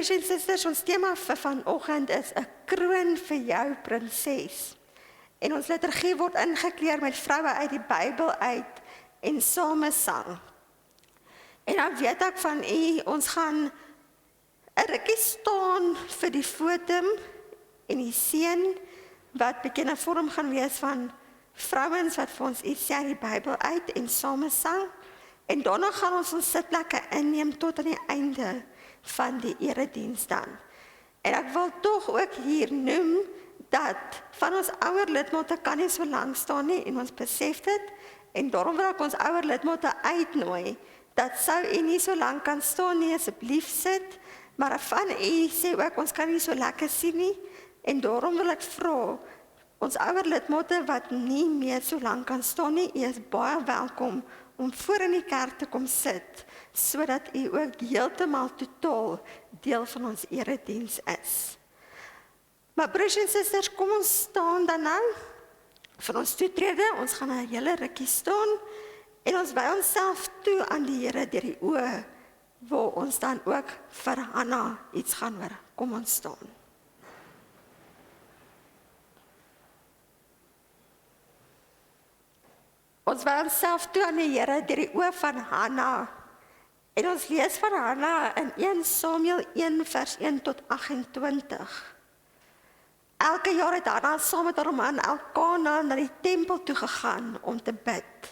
En susters, ons tema vir vanoggend is 'n kroon vir jou prinses. En ons liturgie word ingekleer met vroue uit die Bybel uit en samesang. En dan weet ek van u, ons gaan 'n rukkie staan vir die fotum en die seën wat bekende vorm gaan wees van vrouens wat vir ons iets sê uit die Bybel uit en samesang. En daarna gaan ons sitplekke inneem tot aan die einde van die erediens dan. En ek wil tog ook hier noem dat van ons ouer lidmate kan nie so lank staan nie en ons besef dit en daarom wil ek ons ouer lidmate uitnooi dat sou u nie so lank kan staan nie, asseblief sit, maar van u sê ook ons kan nie so lekker sien nie en daarom wil ek vra ons ouer lidmate wat nie meer so lank kan staan nie, u is baie welkom om voor in die kerk te kom sit, sodat u ook heeltemal totaal deel van ons erediens is. Maar broers en susters, kom ons staan dan nou vir ons toetrede. Ons gaan 'n hele rukkie staan en ons wy onsself toe aan die Here deur die oë, waar ons dan ook vir Hanna iets gaan hoor. Kom ons staan. Ons wy onsself toe aan die Here deur die oë van Hanna. En ons lees van Hanna in 1 Samuel 1 vers 1 tot 28. Elke jaar het Hanna saam met haar man Elkana na die tempel toe gegaan om te bid.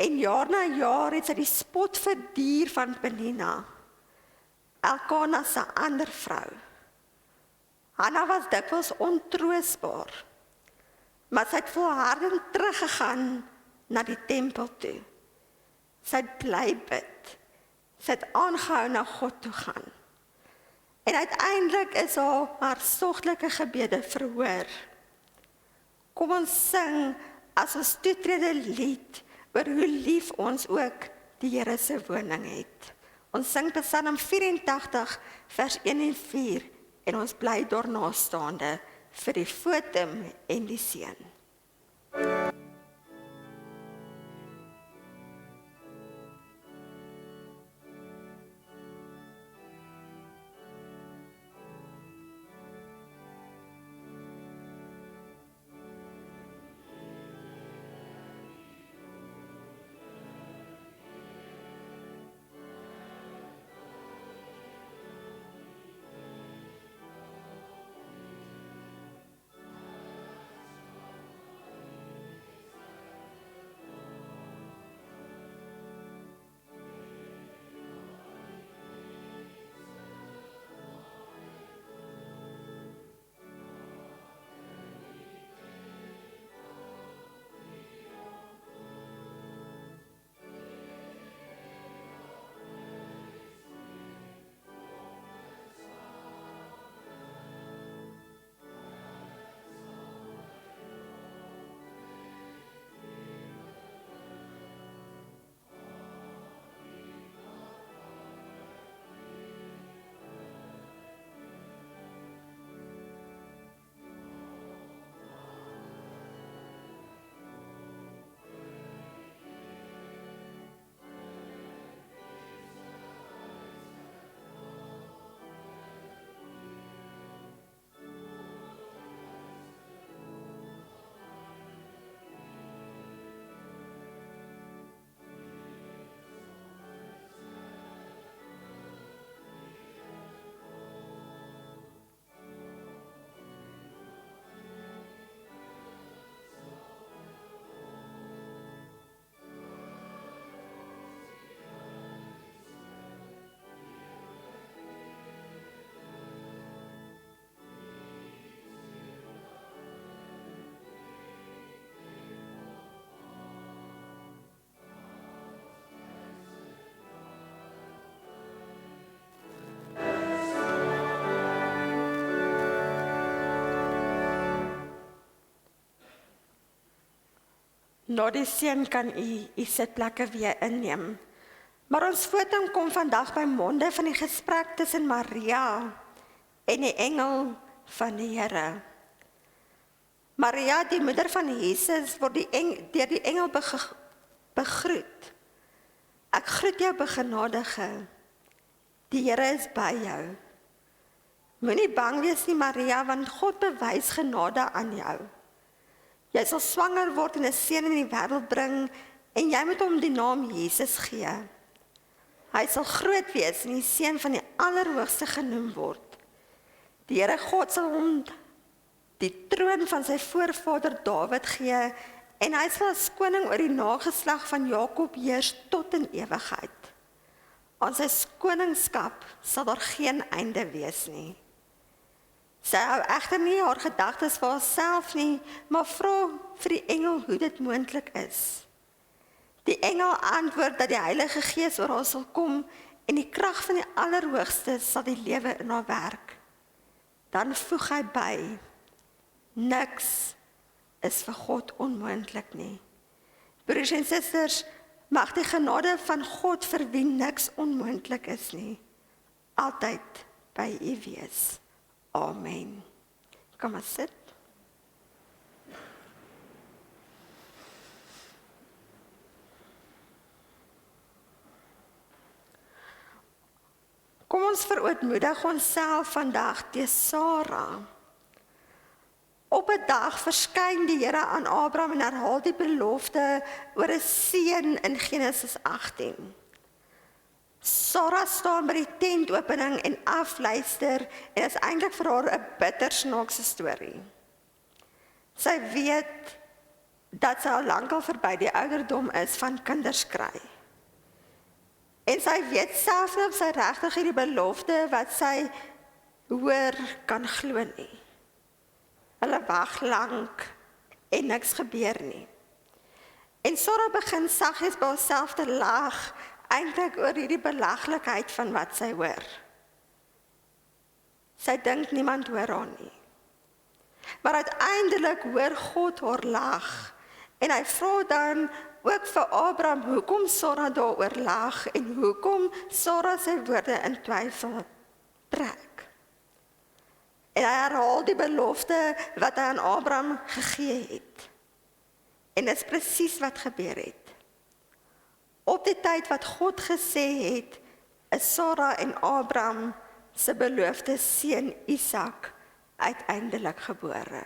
En jaar na jaar het sy die spot verduur van Penina, Elkana se ander vrou. Hanna was dikwels ontroostbaar, maar sy het volhardend teruggegaan na die tempel toe. Sy het bly bid. Sy het aangehou na God toe gaan. En uiteindelik is haar hartstogtelike gebede verhoor. Kom ons sing as ons toetrede lied oor hoe lief ons ook die Here se woning het. Ons sing Psalm 84 vers 1 en 4 en ons bly daarna staande vir die fotum en die seën. Na die seën kan u sitplekke weer inneem. Maar ons fotum kom vandag by monde van die gesprek tussen Maria en die engel van die Here. Maria, die moeder van Jesus, word deur die engel begroet. Ek groet jou begenadigde. Die Here is by jou. Moenie bang wees nie, Maria, want God bewys genade aan jou. Jy sal swanger word en 'n seun in die wêreld bring, en jy moet hom die naam Jesus gee. Hy sal groot wees en die seun van die Allerhoogste genoem word. Die Here God sal hom die troon van sy voorvader Dawid gee, en hy sal as koning oor die nageslag van Jakob heers tot in ewigheid. Aan sy koningskap sal daar geen einde wees nie. Sy hou egter nie haar gedagtes vir haarself nie, maar vra vir die engel hoe dit moontlik is. Die engel antwoord dat die Heilige Gees oor haar sal kom en die krag van die Allerhoogste sal die lewe in haar werk. Dan voeg hy by, niks is vir God onmoontlik nie. Broers en susters, mag die genade van God vir wie niks onmoontlik is nie, altyd by u wees. Amen. Kom maar sit. Kom ons verootmoedig onsself vandag deur Sara. Op 'n dag verskyn die Here aan Abraham en herhaal die belofte oor 'n seun in Genesis 18. Sara staan by die tentopening en afluister en is eintlik vir haar 'n bitter snaakse storie. Sy weet dat sy al lankal verby die ouderdom is van kinders kry. En sy weet self nie of sy regtig hierdie belofte wat sy hoor kan glo nie. Hulle wag lank en niks gebeur nie. En Sara begin saggies by haarself te lag, eintlik oor hierdie belaglikheid van wat sy hoor. Sy dink niemand hoor haar nie. Maar uiteindelik hoor God haar lag, en hy vra dan ook vir Abraham hoekom Sara daaroor lag en hoekom Sara sy woorde in twyfel trek. En hy herhaal die belofte wat hy aan Abraham gegee het. En dit is presies wat gebeur het. Op die tyd wat God gesê het, is Sara en Abraham se beloofde seun Isak uiteindelik gebore.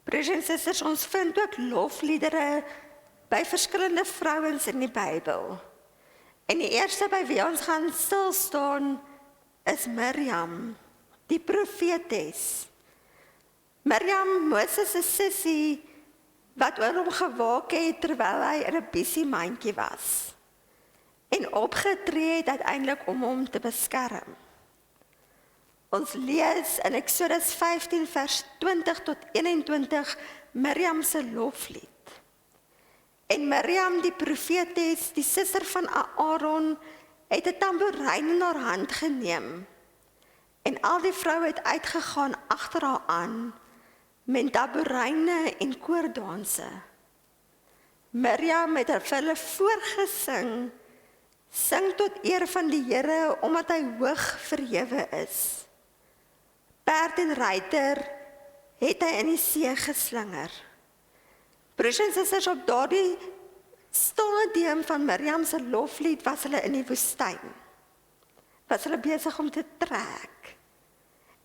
Broers en susters, ons vind ook lofliedere by verskillende vrouens in die Bybel. En die eerste by wie ons gaan stil staan is Miriam, die profetes. Miriam, Moses se sussie, wat oor hom gewaak het terwyl hy in 'n besiemandjie was. En opgetree het uiteindelik om hom te beskerm. Ons lees in Eksodus 15 vers 20 tot 21 Miriam se loflied. En Miriam die profetes, die suster van Aaron, het 'n tamboerijn in haar hand geneem. En al die vroue het uitgegaan agter haar aan met tamboeryne en koordanse. Miriam het vir hulle voorgesing, sing tot eer van die Here omdat hy hoog verhewe is. Perd en ruiter het hy in die see geslinger. Broers en susters, op daardie stadium van Miriam se loflied was hulle in die woestyn. Was hulle besig om te trek.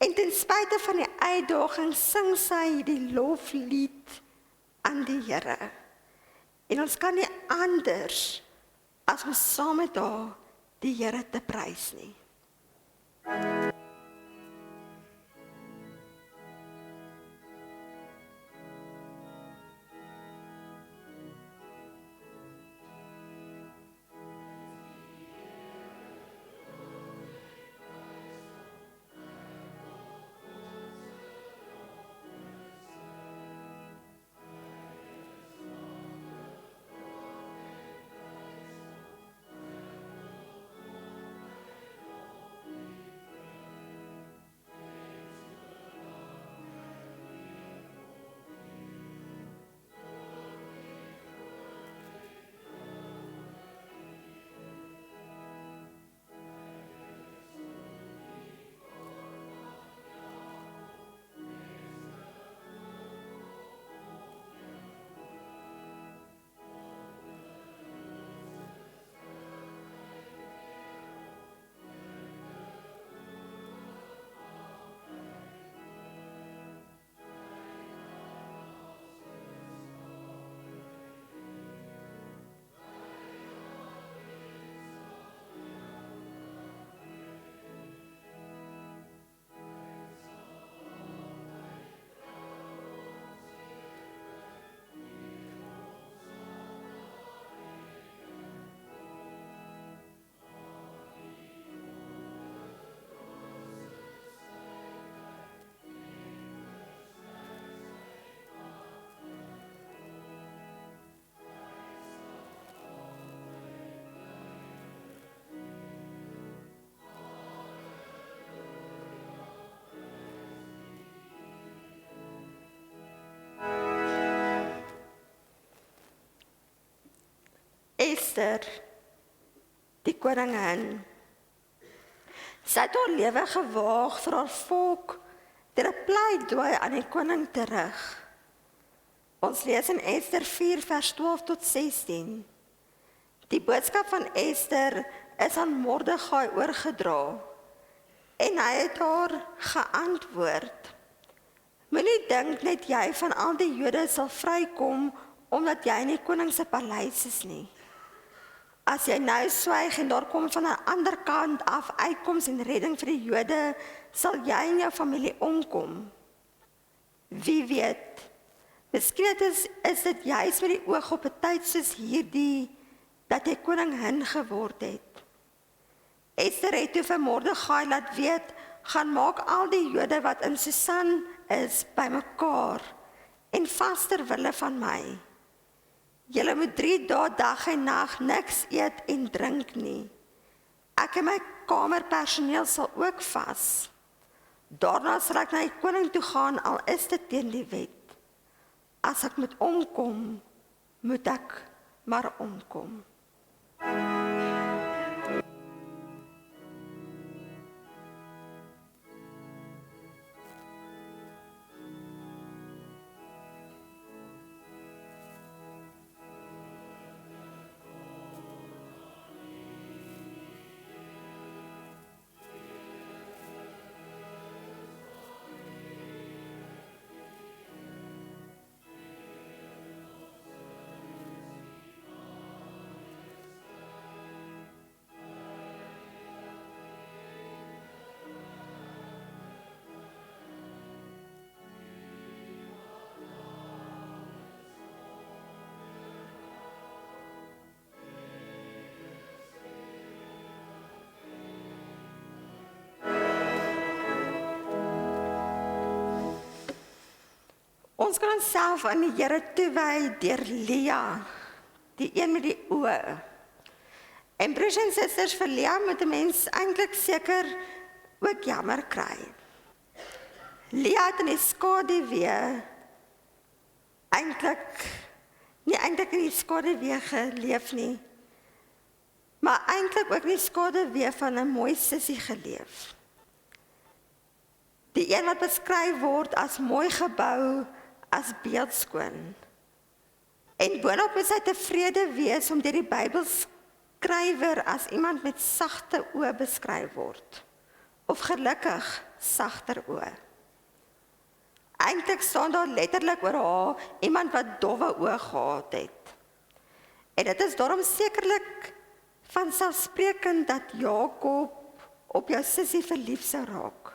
En ten spyte van die uitdaging sing sy die loflied aan die Here. En ons kan nie anders as om saam met haar die Here te prys nie. Ester, die koningin. Sy het haar lewe gewaag vir haar volk deur 'n pleidooi aan die koning te rig. Ons lees in Ester 4 vers 12 tot 16. Die boodskap van Ester is aan Mordegai oorgedra en hy het haar geantwoord: Moenie dink net jy van al die Jode sal vrykom omdat jy in die koning se paleis is nie. As jy nou swyg en daar kom van 'n ander kant af uitkoms en redding vir die Jode, sal jy en jou familie omkom. Wie weet, miskien is dit juis met die oog op 'n tyd soos hierdie, dat jy koningin geword het. Ester het toe vir Mordegai laat weet, gaan maak al die Jode wat in Susan is bymekaar en vas ter wille van my. Julle moet 3 dae dag en nag niks eet en drink nie. Ek en my kamerpersoneel sal ook vas. Daarna sal ek na die koning toe gaan, al is dit teen die wet. As ek moet omkom, moet ek maar omkom. Ons kan onsself aan die Here toewy deur Lia, die een met die oë. En broers en susters, vir Lia moet 'n mens eintlik seker ook jammer kry. Lia het in die skaduwee nie eintlik in die skaduwee geleef nie, maar eintlik ook nie skaduwee van 'n mooi sussie geleef. Die een wat beskryf word as mooi gebou, as beeldskoon. En boonop is hy tevrede wees om deur die Bybelskrywer as iemand met sagte oë beskryf word. Of gelukkig sagter oë. Eintlik staan daar letterlik oor haar iemand wat dowwe oë gehad het. En dit is daarom sekerlik vanselfsprekend dat Jakob op jou sussie verlief sou raak.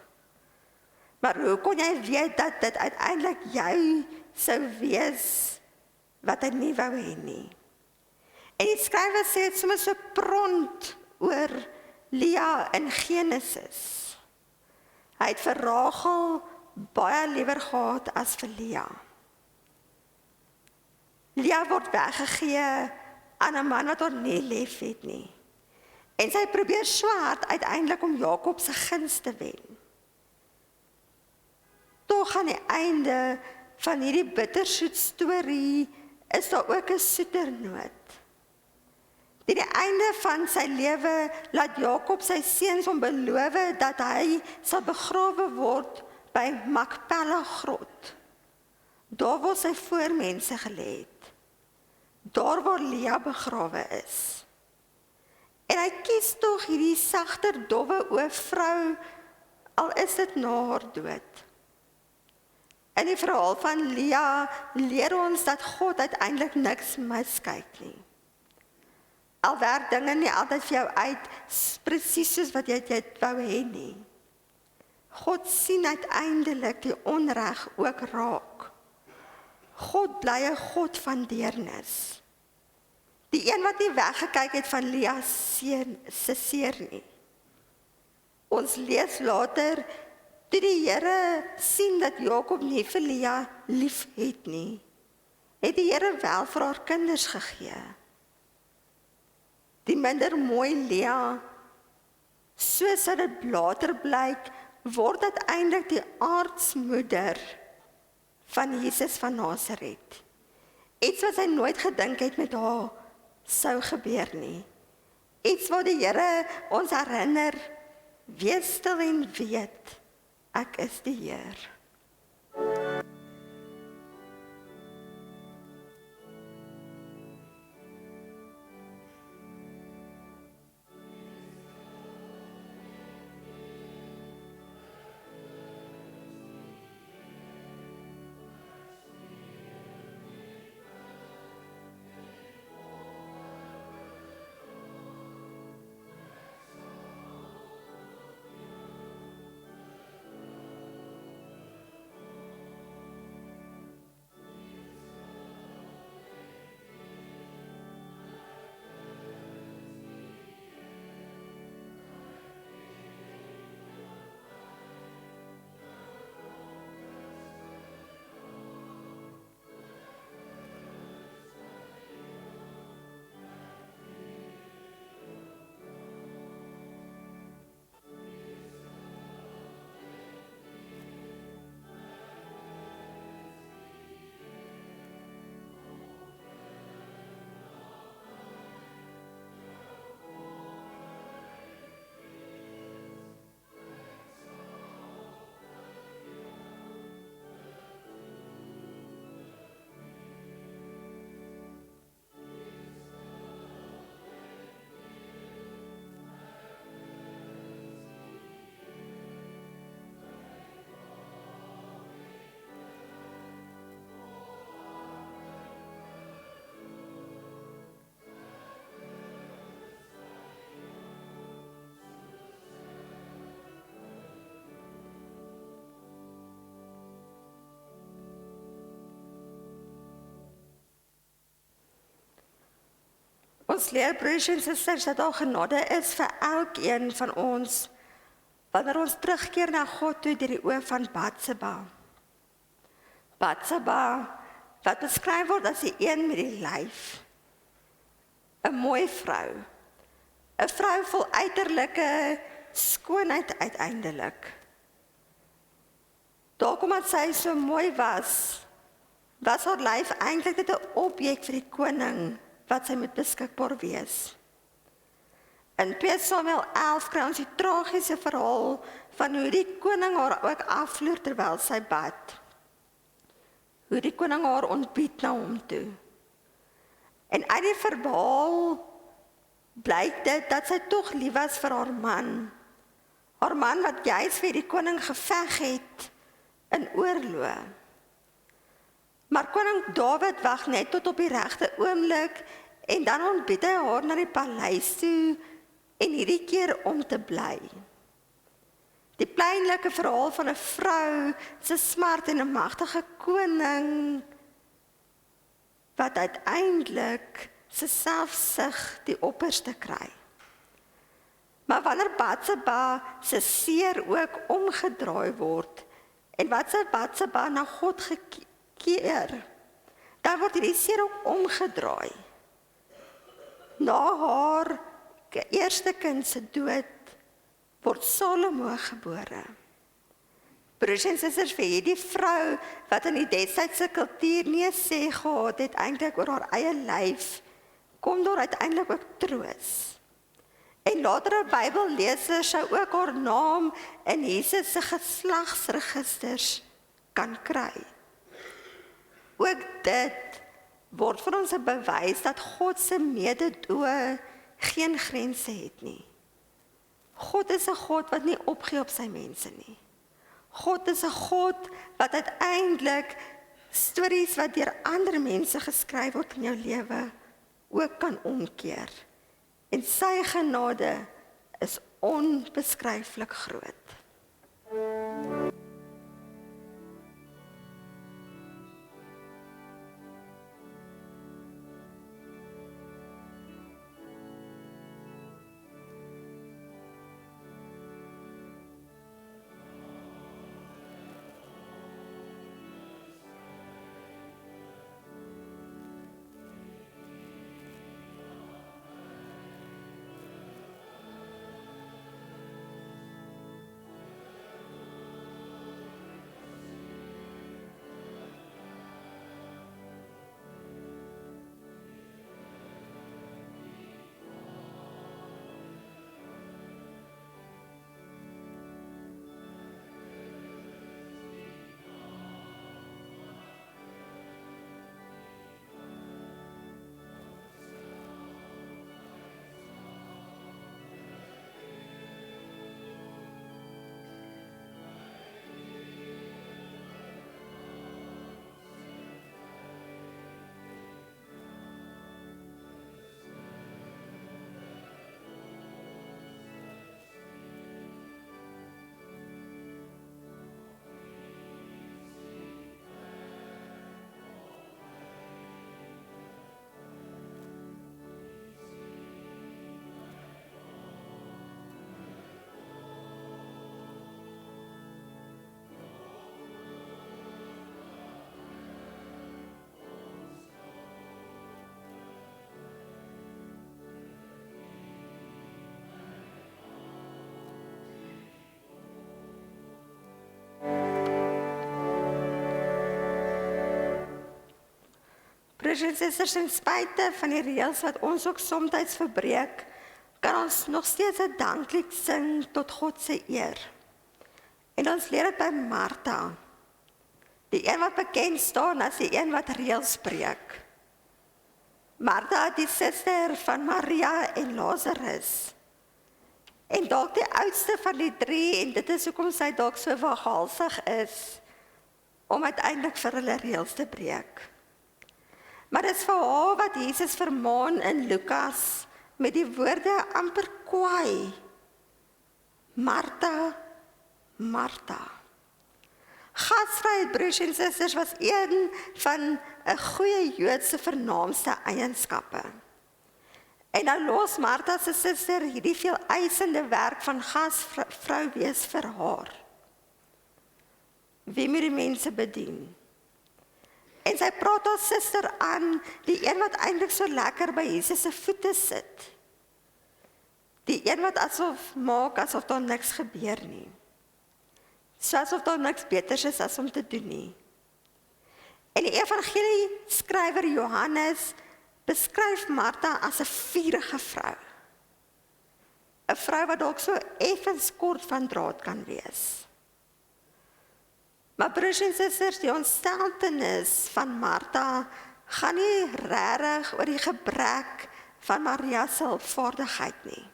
Maar hoe kon jy weet dat dit uiteindelik jou sou wees wat hy nie wou hê nie? En die skrywer sê dit sommer so prompt oor Lea in Genesis. Hy het vir Rachel baie liewer gehad as vir Lea. Lea word weggegee aan 'n man wat haar nie lief het nie. En sy probeer so hard uiteindelik om Jakob se guns te wen. Tog aan die einde van hierdie bittersoet storie is daar ook 'n soeter noot. Teen die einde van sy lewe laat Jakob sy seuns hom beloof dat hy sal begrawe word by Makpella grot. Daar waar sy voormense gelê het. Daar waar Lea begrawe is. En hy kies tog hierdie sagter, dowwe oë vrou, al is dit na haar dood. In die verhaal van Lea leer ons dat God uiteindelik niks miskyk nie. Al werk dinge nie altyd vir jou uit, presies soos wat jy dit wou hê nie. God sien uiteindelik die onreg ook raak. God bly 'n God van deernis. Die een wat nie weggekyk het van Lea se seer nie. Ons lees later, toe die Here sien dat Jakob nie vir Lea lief het nie, het die Here wel vir haar kinders gegee. Die minder mooi Lea, soos dit later blyk, word uiteindelik die aardsmoeder van Jesus van Nasaret. Iets wat sy nooit gedink het met haar sou gebeur nie. Iets wat die Here ons herinner, wees stil en weet, ek is die Heer. Ons leer, broers en susters, dat daar genade is vir elkeen van ons, wanneer ons terugkeer na God toe deur die oë van Batseba. Batseba, wat beskryf word as die een met die lyf. 'n mooi vrou. 'n vrou vol uiterlike skoonheid uiteindelik. Dalk omdat sy so mooi was haar lyf eintlik net 'n objek vir die koning, wat sy moet beskikbaar wees. In 2 Samuel 11 kry ons die tragiese verhaal van hoe die koning haar ook afloer terwyl sy bad. Hoe die koning haar ontbied na hom toe. En uit die verhaal blyk dit dat sy tog lief was vir haar man. Haar man wat juis vir die koning geveg het in oorlog. Maar koning Dawid wag net tot op die regte oomblik en dan ontbied hy haar na die paleis toe en hierdie keer om te bly. Die pynlike verhaal van 'n vrou se smart en 'n magtige koning wat uiteindelik se selfsug die opperste kry. Maar wanneer Batseba se seer ook omgedraai word en wat sy Batseba na God gekeer, dan word hierdie seer ook omgedraai. Na haar eerste kind se dood word Salomo gebore. Broers en susters, vir hierdie vrou wat in die destydse kultuur nie 'n sê gehad het eintlik oor haar eie lyf, kom daar uiteindelik ook troos. En latere Bybellesers sou ook haar naam in Jesus se geslagsregisters kan kry. Ook dit word vir ons 'n bewys dat God se mededoe geen grense het nie. God is 'n God wat nie opgee op sy mense nie. God is 'n God wat uiteindelik stories wat deur ander mense geskryf word in jou lewe ook kan omkeer. En sy genade is onbeskryflik groot. Broers en susters, ten spyte van die reëls wat ons ook soms verbreek, kan ons nog steeds 'n danklied sing tot God se eer. En ons leer dit by Martha, die een wat bekend staan as die een wat reëls breek. Martha, die suster van Maria en Lazarus. En dalk die oudste van die drie, en dit is hoekom sy dalk so waghalsig is, om uiteindelik vir hulle reëls te breek. Maar dit is vir haar wat Jesus vermaan in Lukas met die woorde amper kwaai. Martha, Martha. Gasvryheid, broers en susters, was een van 'n goeie Joodse vernaamste eienskappe. En nou los Martha se suster hierdie veel eisende werk van gasvrou wees vir haar. Wie moet die mense bedien? En sy praat haar suster aan, die een wat eintlik so lekker by Jesus se voete sit. Die een wat maak asof daar niks gebeur nie. So asof daar niks beters is as om te doen nie. En die evangelie skrywer Johannes beskryf Martha as 'n vurige vrou. 'n vrou wat dalk so effens kort van draad kan wees. Maar broers en susters, die ontsteltenis van Martha gaan nie regtig oor die gebrek van Maria se hulpvaardigheid nie.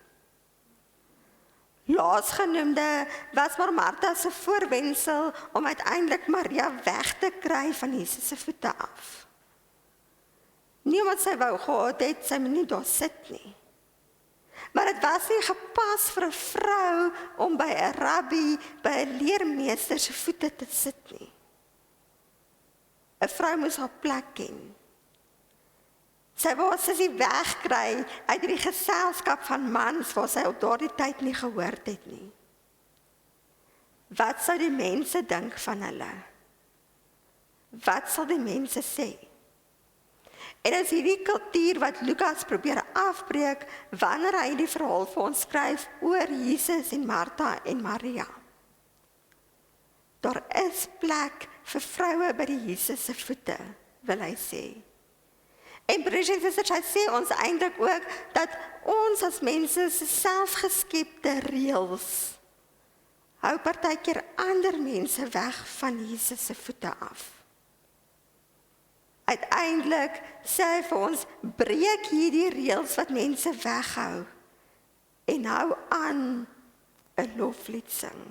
Laasgenoemde was maar Martha se voorwendsel om uiteindelik Maria weg te kry van Jesus se voete af. Nie omdat sy wou gehad het, sy moet nie daar sit nie. Maar dit was nie gepas vir 'n vrou om by 'n rabbi, by 'n leermeester se voete te sit nie. 'n Vrou moes haar plek ken. Sy wou sy wegkry uit die geselskap van mans waar sy op daardie tyd nie gehoord het nie. Wat sou die mense dink van hulle? Wat sal die mense sê? En is hierdie kultuur wat Lukas probeer afbreek wanneer hy die verhaal vir ons skryf oor Jesus en Martha en Maria. Daar is plek vir vroue by die Jesus se voete, wil hy sê. En broers en susters, hy sê ons eintlik ook dat ons as mense se selfgeskepte reëls hou partykeer ander mense weg van Jesus se voete af. Uiteindelik sê hy vir ons, breek hierdie reëls wat mense weghou en hou aan 'n loflied sing.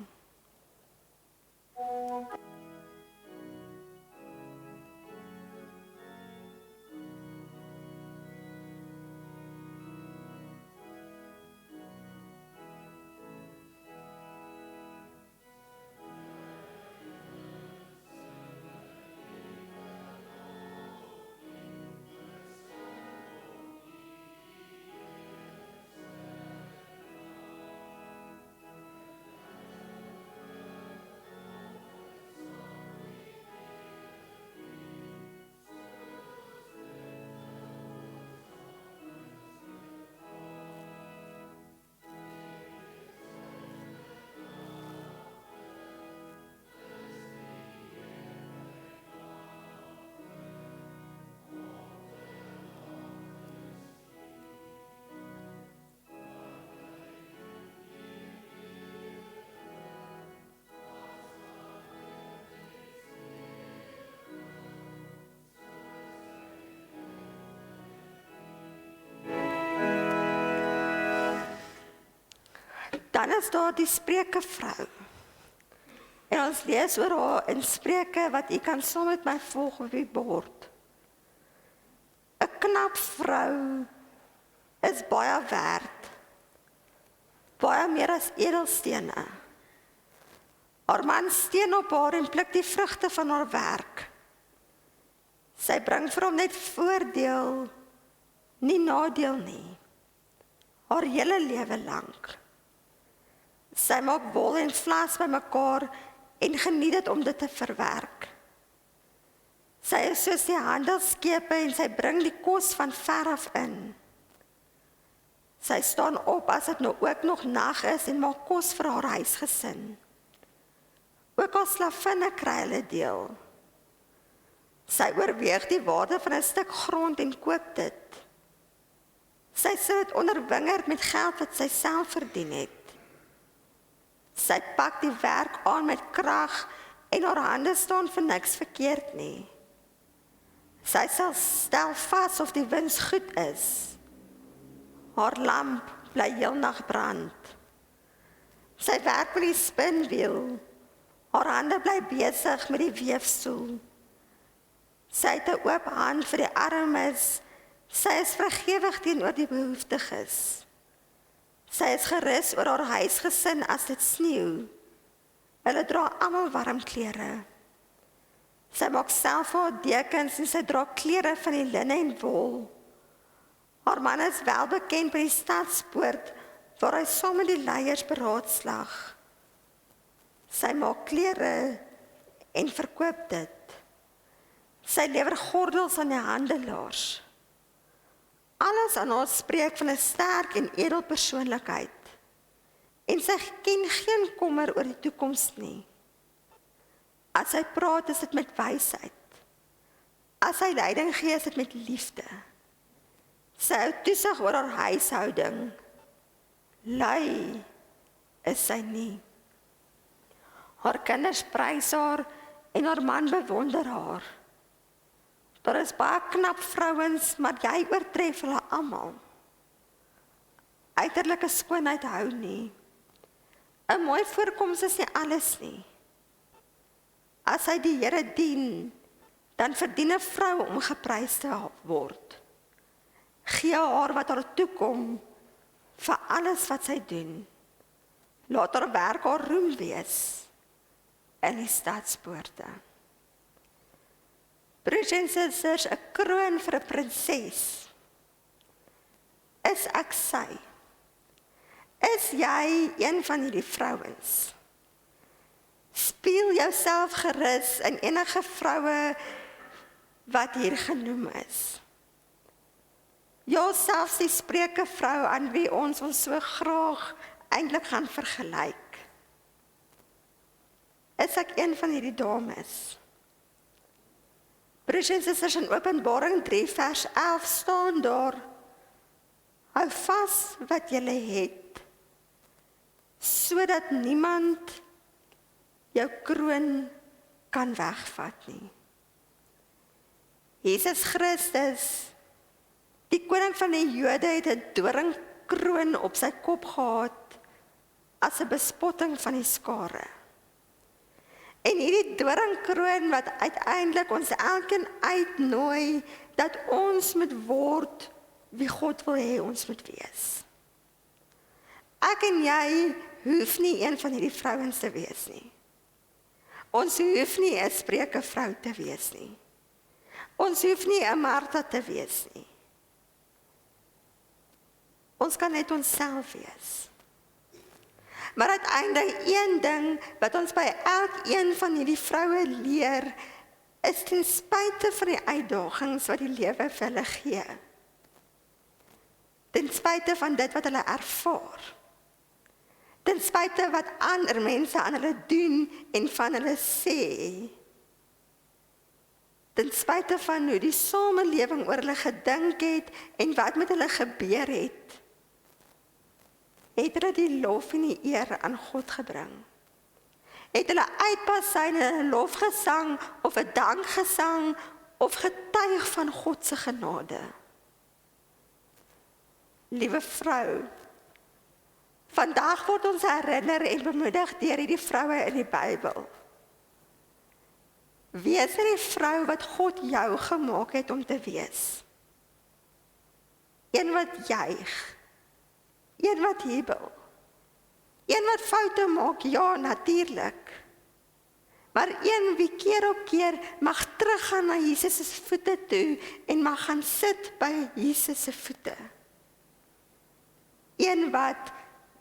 Dan is daar die Spreuke vrou. En ons lees oor haar in Spreuke wat u kan saam met my volg op die bord. 'n Knap vrou is baie werd. Baie meer as edelstene. Haar man steun op haar en pluk die vrugte van haar werk. Sy bring vir hom net voordeel, nie nadeel nie. Haar hele lewe lank. Sy maak wol en vlas bymekaar en geniet dit om dit te verwerk. Sy is soos die handelskepe en sy bring die kos van ver af in. Sy staan op as dit nou ook nog nag is en maak kos vir haar huisgesin. Ook al slavinne kry hulle deel. Sy oorweeg die waarde van 'n stuk grond en koop dit. Sy sit dit onder wingerd met geld wat sy self verdien het. Sy pak die werk aan met krag en haar hande staan vir niks verkeerd nie. Sy sal stel vas of die wins goed is. Haar lamp bly heelnag brand. Sy werk met die spinwiel. Haar hande bly besig met die weefstoel. Sy het 'n oop hand vir die armes. Sy is vergewig teenoor die behoeftiges. Sy is gerus oor haar huisgesin as dit sneeu. Hulle dra almal warm klere. Sy maak self haar dekens en sy dra klere van die linne en wol. Haar man is wel bekend by die stadspoort waar hy saam met die leiers beraadslag. Sy maak klere en verkoop dit. Sy lewer gordels aan die handelaars. Alles aan haar spreek van 'n sterk en edel persoonlikheid. En sy ken geen kommer oor die toekoms nie. As sy praat, is dit met wysheid. As sy leiding gee, is dit met liefde. Sy hou toesig oor haar huishouding. Lui is sy nie. Haar kinders prys haar en haar man bewonder haar. Daar is baie knap vrouens, maar jy oortref hulle almal. Uiterlike skoonheid hou nie. 'n Mooi voorkoms is nie alles nie. As hy die Here dien, dan verdien 'n vrou om geprys te word. Gee haar wat haar toekom vir alles wat sy doen. Laat haar werk haar roem wees in die stadspoorte. Broers en susters, 'n kroon vir 'n prinses. Is ek sy? Is jy een van hierdie vrouens? Speel jouself gerus in enige vroue wat hier genoem is. Ja, selfs die Spreuke vrou aan wie ons so graag eintlik gaan vergelyk. Is ek een van hierdie dames? Broers en susters, in Openbaring 3 vers 11 staan daar: hou vas wat julle het, sodat niemand jou kroon kan wegvat nie. Jesus Christus, die koning van die Jode, het 'n doringkroon op sy kop gehad as 'n bespotting van die skare. En hierdie doringkroon wat uiteindelik ons elkeen uitnooi dat ons moet word wie God wil hê ons moet wees. Ek en jy hoef nie een van hierdie vrouens te wees nie. Ons hoef nie 'n Spreuke vrou te wees nie. Ons hoef nie 'n Martha te wees nie. Ons kan net onsself wees. Maar uiteindelik een ding wat ons by elkeen van hierdie vroue leer, is ten spyte van die uitdagings wat die lewe vir hulle gee. Ten spyte van dit wat hulle ervaar. Ten spyte wat ander mense aan hulle doen en van hulle sê. Ten spyte van hoe die samelewing oor hulle gedink het en wat met hulle gebeur het, het hulle die lof en die eer aan God gebring. Het hulle uitpasyn in 'n lofgesang of 'n dankgesang of getuig van God se genade. Liewe vrou, vandag word ons herinner en bemoedig deur hierdie vroue in die Bybel. Wees die vrou wat God jou gemaak het om te wees. Een wat juig. Een wat jubel. Een wat foute maak, ja, natuurlik. Maar een wie keer op keer mag teruggaan na Jesus se voete toe en mag gaan sit by Jesus se voete. Een wat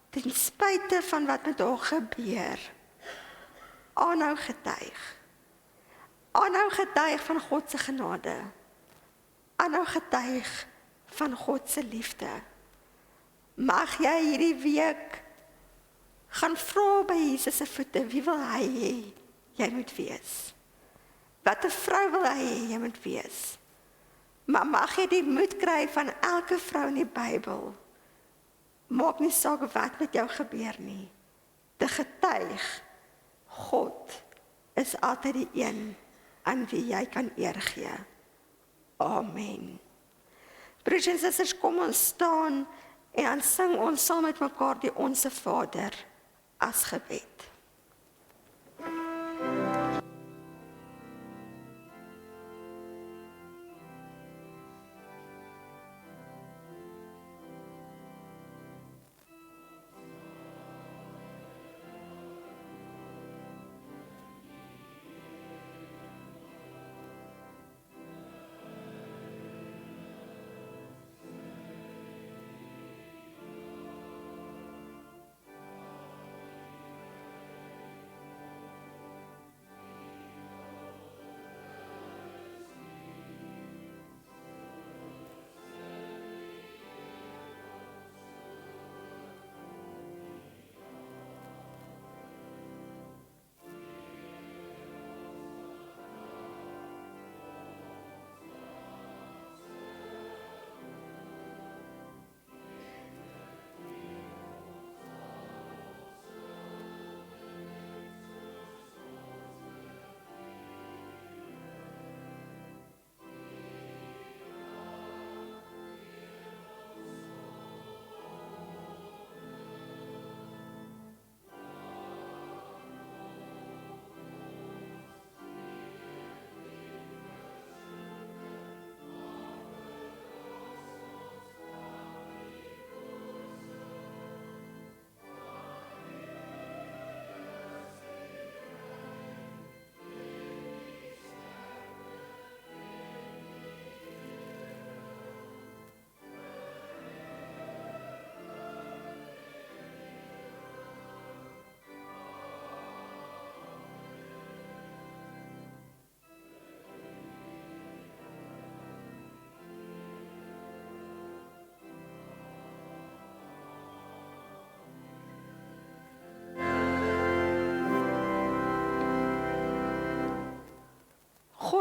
ten spyte van wat met haar gebeur, aanhou getuig. Aanhou getuig van God se genade. Aanhou getuig van God se liefde. Mag jy hierdie week gaan vra by Jesus se voete, wie wil hy hê jy moet wees? Wat 'n vrou wil hy hê jy moet wees? Maar mag jy die moed kry van elke vrou in die Bybel, maak nie saak wat met jou gebeur nie, te getuig, God is altyd die een aan wie jy kan eer gee. Amen. Broers en susters, kom ons staan en dan sing ons saam met mekaar die Onse Vader as gebed.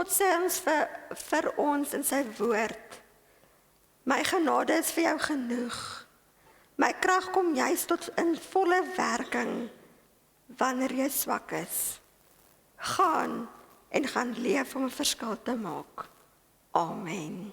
God sê ons vir ons in sy woord, my genade is vir jou genoeg. My krag kom juis tot in volle werking wanneer jy swak is. Gaan en gaan leef om 'n verskil te maak. Amen.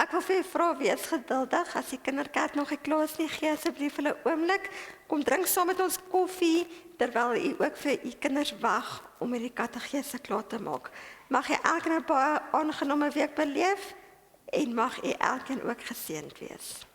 Ek wil vir u vra, wees geduldig, as die kinderkerk nog nie klaar is nie, gee asseblief hulle 'n oomblik, kom drink saam met ons koffie, terwyl u ook vir u kinders wag om hierdie katedese klaar te maak. Mag jy elkeen 'n baie aangename week beleef, en mag u elkeen ook geseënd wees.